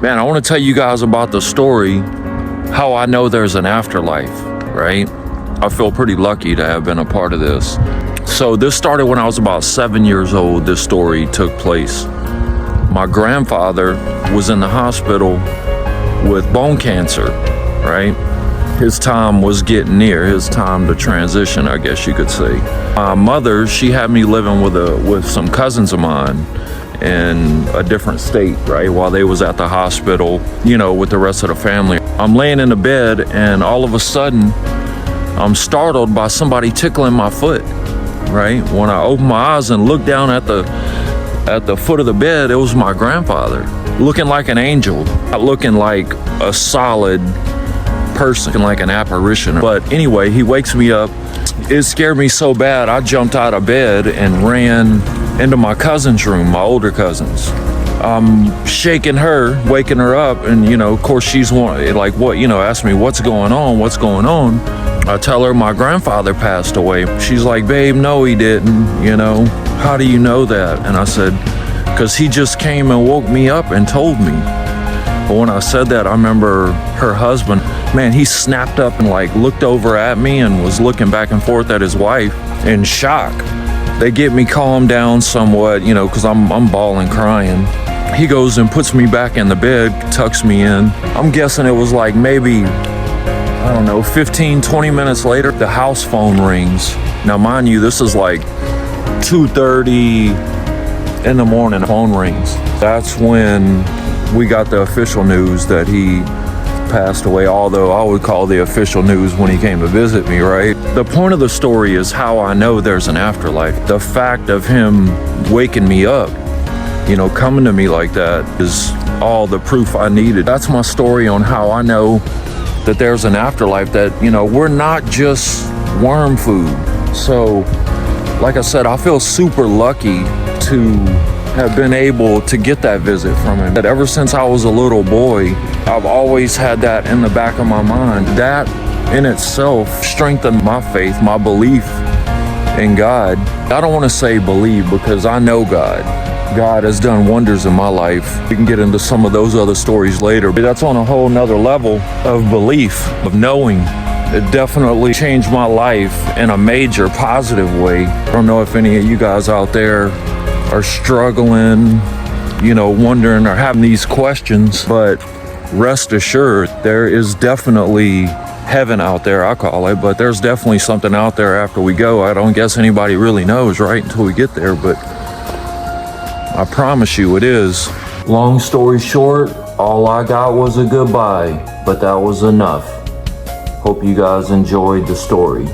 Man, I want to tell you guys about the story, how I know there's an afterlife, right? I feel pretty lucky to have been a part of this. So this started when I was about 7 years old. This story took place. My grandfather was in the hospital with bone cancer, right? His time was getting near, his time to transition, I guess you could say. My mother, she had me living with some cousins of mine in a different state, right? While they was at the hospital, with the rest of the family. I'm laying in the bed and all of a sudden, I'm startled by somebody tickling my foot, right? When I opened my eyes and looked down at the foot of the bed, it was my grandfather, looking like an angel, not looking like a solid person, like an apparition. But anyway, he wakes me up. It scared me so bad, I jumped out of bed and ran into my cousin's room, my older cousins. I'm shaking her, waking her up, and of course she's like, what, ask me what's going on. I tell her my grandfather passed away. She's like, babe, no, he didn't, how do you know that? And I said, because he just came and woke me up and told me. But when I said that, I remember her husband, man, he snapped up and looked over at me and was looking back and forth at his wife in shock. They get me calmed down somewhat, because I'm bawling, crying. He goes and puts me back in the bed, tucks me in. I'm guessing it was maybe, 15, 20 minutes later, the house phone rings. Now, mind you, this is 2:30 in the morning, phone rings. That's when we got the official news that he passed away, although I would call the official news when he came to visit me, right? The point of the story is how I know there's an afterlife. The fact of him waking me up, coming to me like that is all the proof I needed. That's my story on how I know that there's an afterlife, that, we're not just worm food. So, like I said, I feel super lucky to have been able to get that visit from him. That ever since I was a little boy, I've always had that in the back of my mind. That in itself strengthened my faith, my belief in God. I don't want to say believe, because I know God. God has done wonders in my life. We can get into some of those other stories later, but that's on a whole nother level of belief, of knowing. It definitely changed my life in a major positive way. I don't know if any of you guys out there are struggling, wondering or having these questions, but rest assured, there is definitely heaven out there, I call it, but there's definitely something out there after we go. I don't guess anybody really knows, right, until we get there, but I promise you it is. Long story short, all I got was a goodbye, but that was enough. Hope you guys enjoyed the story.